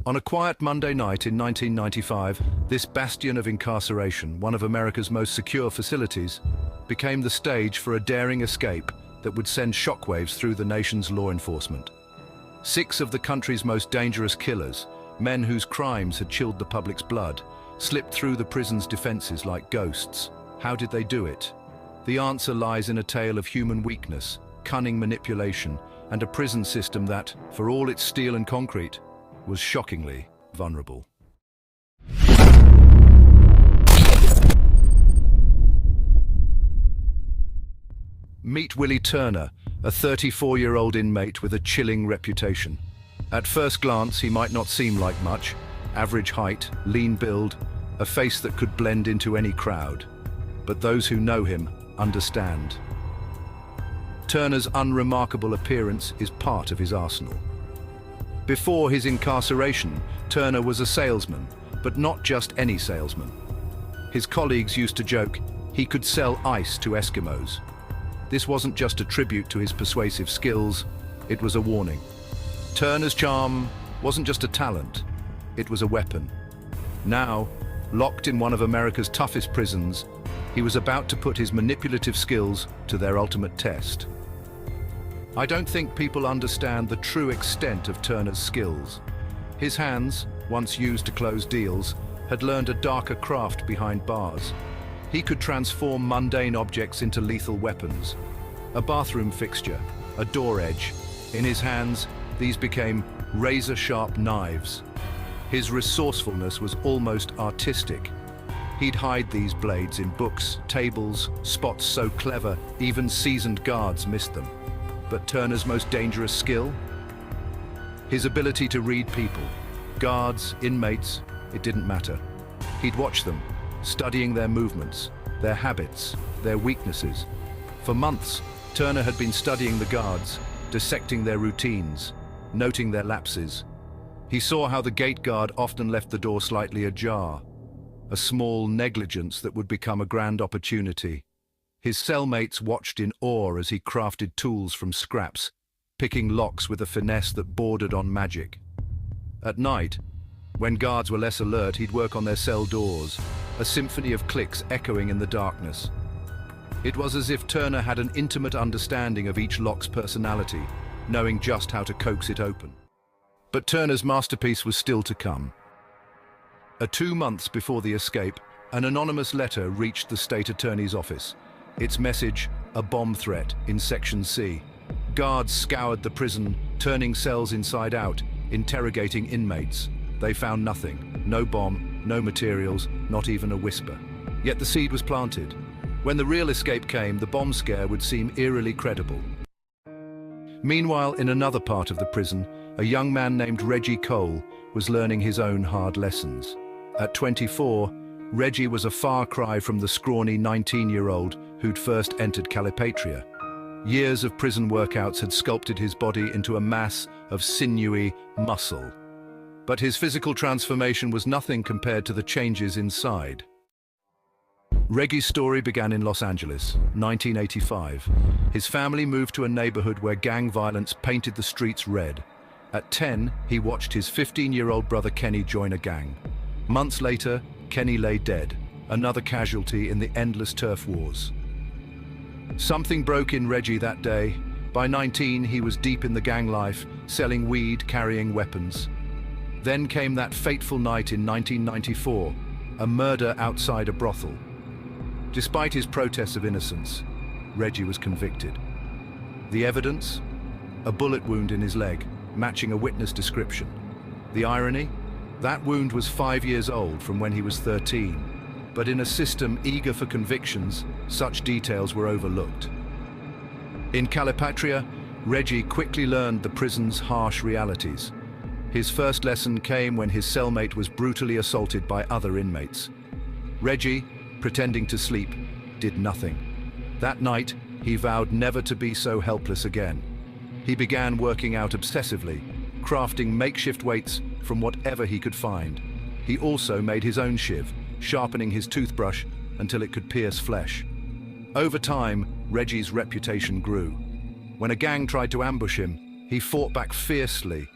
On a quiet Monday night in 1995, this bastion of incarceration, one of America's most secure facilities, became the stage for a daring escape that would send shockwaves through the nation's law enforcement. 6 of the country's most dangerous killers, men whose crimes had chilled the public's blood, slipped through the prison's defenses like ghosts. How did they do it? The answer lies in a tale of human weakness, cunning manipulation, and a prison system that, for all its steel and concrete, was shockingly vulnerable. Meet Willie Turner, a 34-year-old inmate with a chilling reputation. At first glance, he might not seem like much. Average height, lean build, a face that could blend into any crowd. But those who know him understand. Turner's unremarkable appearance is part of his arsenal. Before his incarceration, Turner was a salesman, but not just any salesman. His colleagues used to joke he could sell ice to Eskimos. This wasn't just a tribute to his persuasive skills, it was a warning. Turner's charm wasn't just a talent, it was a weapon. Now, locked in one of America's toughest prisons, he was about to put his manipulative skills to their ultimate test. I don't think people understand the true extent of Turner's skills. His hands, once used to close deals, had learned a darker craft behind bars. He could transform mundane objects into lethal weapons. A bathroom fixture, a door edge. In his hands, these became razor-sharp knives. His resourcefulness was almost artistic. He'd hide these blades in books, tables, spots so clever, even seasoned guards missed them. But Turner's most dangerous skill? His ability to read people. Guards, inmates, it didn't matter. He'd watch them, studying their movements, their habits, their weaknesses. For months, Turner had been studying the guards, dissecting their routines, noting their lapses. He saw how the gate guard often left the door slightly ajar, a small negligence that would become a grand opportunity. His cellmates watched in awe as he crafted tools from scraps, picking locks with a finesse that bordered on magic. At night, when guards were less alert, he'd work on their cell doors, a symphony of clicks echoing in the darkness. It was as if Turner had an intimate understanding of each lock's personality, knowing just how to coax it open. But Turner's masterpiece was still to come. 2 months before the escape, an anonymous letter reached the state attorney's office. Its message, a bomb threat in Section C. Guards scoured the prison, turning cells inside out, interrogating inmates. They found nothing. No bomb, no materials, not even a whisper. Yet the seed was planted. When the real escape came, the bomb scare would seem eerily credible. Meanwhile, in another part of the prison, a young man named Reggie Cole was learning his own hard lessons. At 24, Reggie was a far cry from the scrawny 19-year-old who'd first entered Calipatria. Years of prison workouts had sculpted his body into a mass of sinewy muscle. But his physical transformation was nothing compared to the changes inside. Reggie's story began in Los Angeles, 1985. His family moved to a neighborhood where gang violence painted the streets red. At 10, he watched his 15-year-old brother Kenny join a gang. Months later, Kenny lay dead, another casualty in the endless turf wars. Something broke in Reggie that day. By 19, he was deep in the gang life, selling weed, carrying weapons. Then came that fateful night in 1994, a murder outside a brothel. Despite his protests of innocence, Reggie was convicted. The evidence? A bullet wound in his leg, matching a witness description. The irony? That wound was 5 years old from when he was 13. But in a system eager for convictions, such details were overlooked. In Calipatria, Reggie quickly learned the prison's harsh realities. His first lesson came when his cellmate was brutally assaulted by other inmates. Reggie, pretending to sleep, did nothing. That night, he vowed never to be so helpless again. He began working out obsessively, crafting makeshift weights from whatever he could find. He also made his own shiv, sharpening his toothbrush until it could pierce flesh. Over time, Reggie's reputation grew. When a gang tried to ambush him, he fought back fiercely,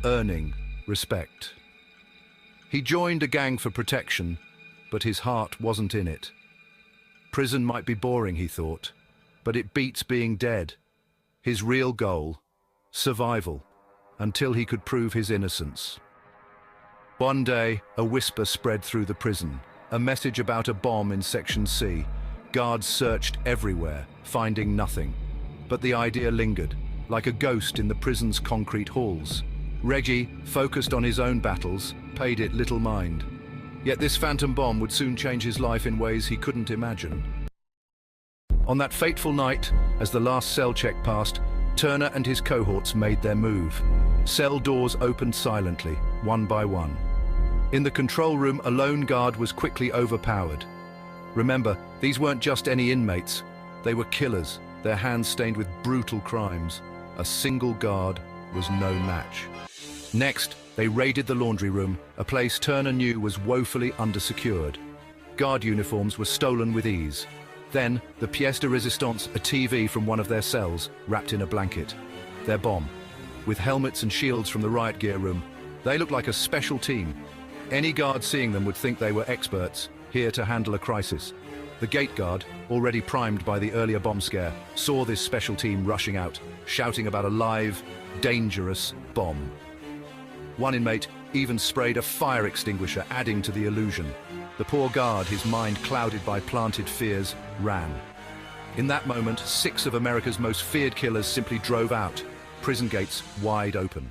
earning respect. He joined a gang for protection, but his heart wasn't in it. Prison might be boring, he thought, but it beats being dead. His real goal, survival, until he could prove his innocence. One day, a whisper spread through the prison, a message about a bomb in Section C. Guards searched everywhere, finding nothing. But the idea lingered, like a ghost in the prison's concrete halls. Reggie, focused on his own battles, paid it little mind. Yet this phantom bomb would soon change his life in ways he couldn't imagine. On that fateful night, as the last cell check passed, Turner and his cohorts made their move. Cell doors opened silently, one by one. In the control room, a lone guard was quickly overpowered. Remember, these weren't just any inmates. They were killers, their hands stained with brutal crimes. A single guard was no match. Next, they raided the laundry room, a place Turner knew was woefully undersecured. Guard uniforms were stolen with ease. Then, the pièce de résistance, a TV from one of their cells, wrapped in a blanket. Their bomb. With helmets and shields from the riot gear room, they looked like a special team. Any guard seeing them would think they were experts, here to handle a crisis. The gate guard, already primed by the earlier bomb scare, saw this special team rushing out, shouting about a live, dangerous bomb. One inmate even sprayed a fire extinguisher, adding to the illusion. The poor guard, his mind clouded by planted fears, ran. In that moment, 6 of America's most feared killers simply drove out, prison gates wide open.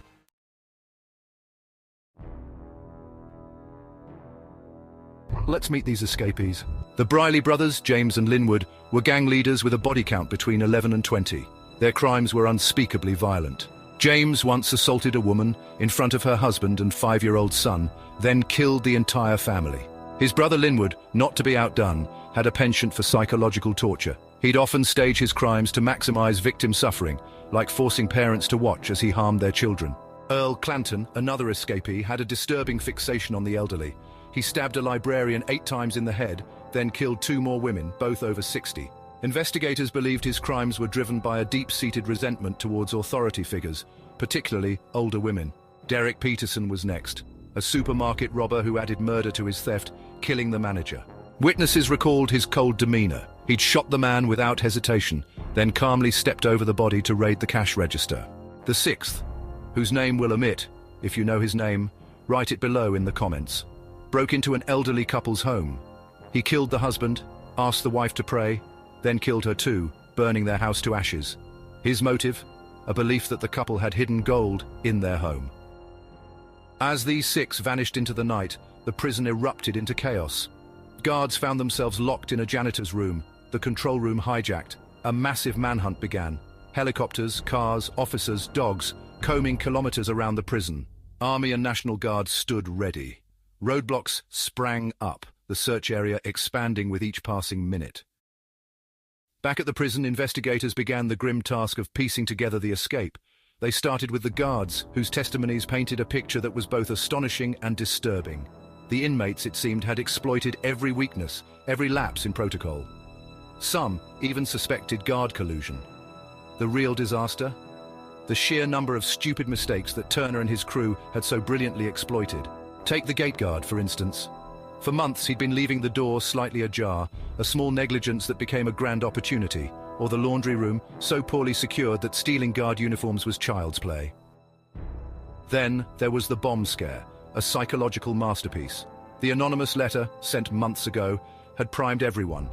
Let's meet these escapees. The Briley brothers, James and Linwood, were gang leaders with a body count between 11 and 20. Their crimes were unspeakably violent. James once assaulted a woman in front of her husband and 5-year-old son, then killed the entire family. His brother Linwood, not to be outdone, had a penchant for psychological torture. He'd often stage his crimes to maximize victim suffering, like forcing parents to watch as he harmed their children. Earl Clanton, another escapee, had a disturbing fixation on the elderly. He stabbed a librarian 8 times in the head, then killed 2 more women, both over 60. Investigators believed his crimes were driven by a deep-seated resentment towards authority figures, particularly older women. Derek Peterson was next, a supermarket robber who added murder to his theft, killing the manager. Witnesses recalled his cold demeanor. He'd shot the man without hesitation, then calmly stepped over the body to raid the cash register. The 6th, whose name we'll omit, if you know his name, write it below in the comments, broke into an elderly couple's home. He killed the husband, asked the wife to pray, then killed her too, burning their house to ashes. His motive? A belief that the couple had hidden gold in their home. As these 6 vanished into the night, the prison erupted into chaos. Guards found themselves locked in a janitor's room, the control room hijacked. A massive manhunt began. Helicopters, cars, officers, dogs, combing kilometers around the prison. Army and National Guard stood ready. Roadblocks sprang up, the search area expanding with each passing minute. Back at the prison, investigators began the grim task of piecing together the escape. They started with the guards, whose testimonies painted a picture that was both astonishing and disturbing. The inmates, it seemed, had exploited every weakness, every lapse in protocol. Some even suspected guard collusion. The real disaster? The sheer number of stupid mistakes that Turner and his crew had so brilliantly exploited. Take the gate guard, for instance. For months, he'd been leaving the door slightly ajar, a small negligence that became a grand opportunity, or the laundry room, so poorly secured that stealing guard uniforms was child's play. Then there was the bomb scare, a psychological masterpiece. The anonymous letter, sent months ago, had primed everyone.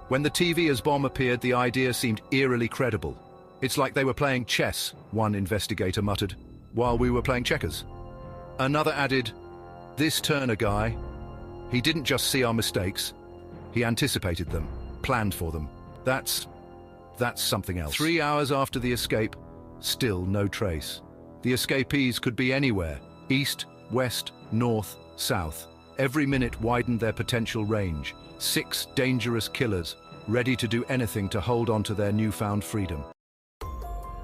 When the TV as bomb appeared, the idea seemed eerily credible. It's like they were playing chess, one investigator muttered, while we were playing checkers. Another added, this Turner guy, he didn't just see our mistakes, he anticipated them, planned for them. That's something else. 3 hours after the escape, still no trace. The escapees could be anywhere, east, west, north, south. Every minute widened their potential range. 6 dangerous killers, ready to do anything to hold on to their newfound freedom.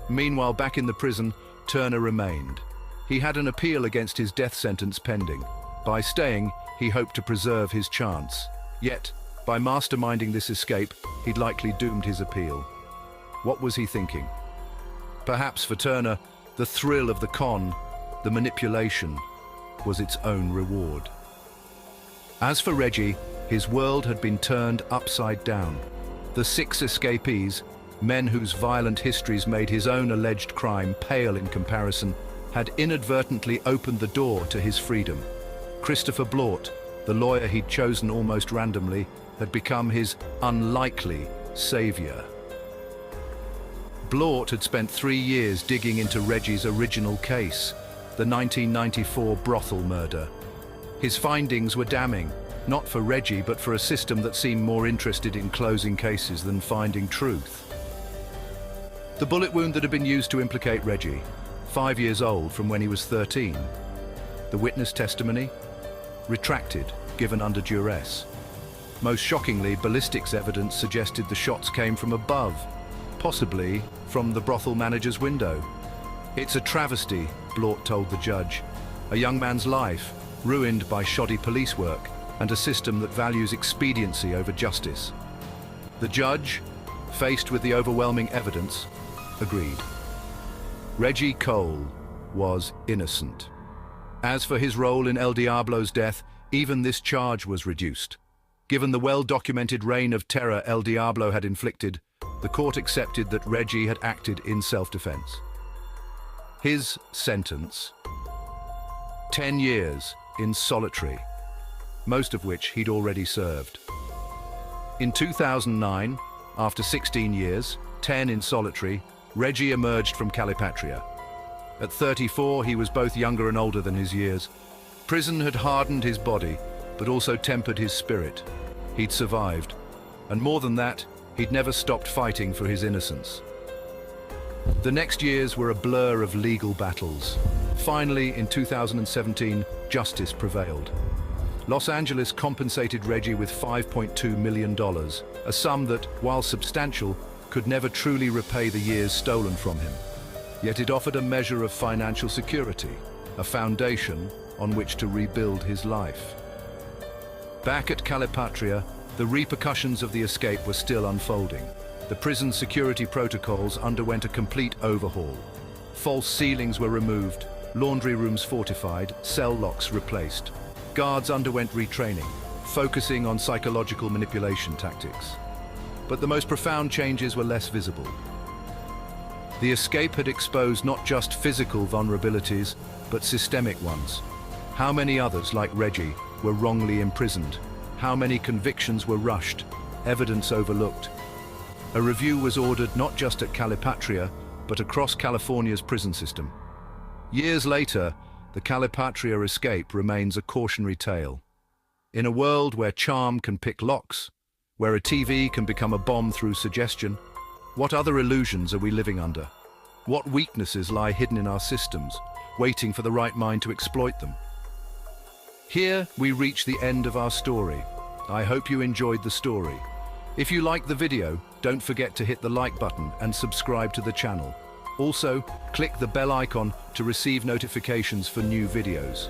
Meanwhile, back in the prison, Turner remained. He had an appeal against his death sentence pending. By staying, he hoped to preserve his chance. Yet, by masterminding this escape, he'd likely doomed his appeal. What was he thinking? Perhaps for Turner, the thrill of the con, the manipulation, was its own reward. As for Reggie, his world had been turned upside down. The 6 escapees, men whose violent histories made his own alleged crime pale in comparison, had inadvertently opened the door to his freedom. Christopher Blort, the lawyer he'd chosen almost randomly, had become his unlikely savior. Blort had spent 3 years digging into Reggie's original case, the 1994 brothel murder. His findings were damning, not for Reggie but for a system that seemed more interested in closing cases than finding truth. The bullet wound that had been used to implicate Reggie, 5 years old from when he was 13. The witness testimony? Retracted, given under duress. Most shockingly, ballistics evidence suggested the shots came from above, possibly from the brothel manager's window. It's a travesty, Blort told the judge. A young man's life, ruined by shoddy police work and a system that values expediency over justice. The judge, faced with the overwhelming evidence, agreed. Reggie Cole was innocent. As for his role in El Diablo's death, even this charge was reduced. Given the well-documented reign of terror El Diablo had inflicted, the court accepted that Reggie had acted in self-defense. His sentence: 10 years in solitary, most of which he'd already served. In 2009, after 16 years, 10 in solitary, Reggie emerged from Calipatria. At 34, he was both younger and older than his years. Prison had hardened his body, but also tempered his spirit. He'd survived, and more than that, he'd never stopped fighting for his innocence. The next years were a blur of legal battles. Finally, in 2017, justice prevailed. Los Angeles compensated Reggie with $5.2 million, a sum that, while substantial, could never truly repay the years stolen from him. Yet it offered a measure of financial security, a foundation on which to rebuild his life. Back at Calipatria, the repercussions of the escape were still unfolding. The prison security protocols underwent a complete overhaul. False ceilings were removed, laundry rooms fortified, cell locks replaced. Guards underwent retraining, focusing on psychological manipulation tactics. But the most profound changes were less visible. The escape had exposed not just physical vulnerabilities, but systemic ones. How many others, like Reggie, were wrongly imprisoned? How many convictions were rushed, evidence overlooked? A review was ordered not just at Calipatria, but across California's prison system. Years later, the Calipatria escape remains a cautionary tale. In a world where charm can pick locks, where a TV can become a bomb through suggestion, what other illusions are we living under? What weaknesses lie hidden in our systems, waiting for the right mind to exploit them? Here we reach the end of our story. I hope you enjoyed the story. If you liked the video, don't forget to hit the like button and subscribe to the channel. Also, click the bell icon to receive notifications for new videos.